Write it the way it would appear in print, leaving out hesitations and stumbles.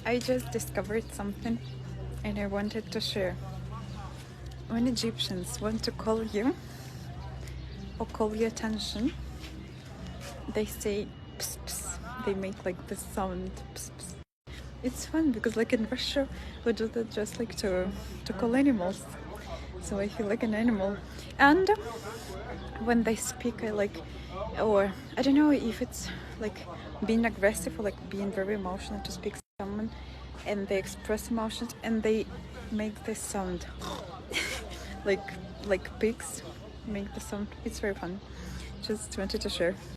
I just discovered something and I wanted to share. When Egyptians want to call you or call your attention, they say ps ps. They make like this sound ps ps. It's fun because like in Russia we do that just like to call animals. So I feel like an animal. And when they speak, I like, or I don't know if it's like being aggressive or like being very emotional to speak to someone, and they express emotions and they make this sound like pigs make the sound. It's very fun. Just wanted to share.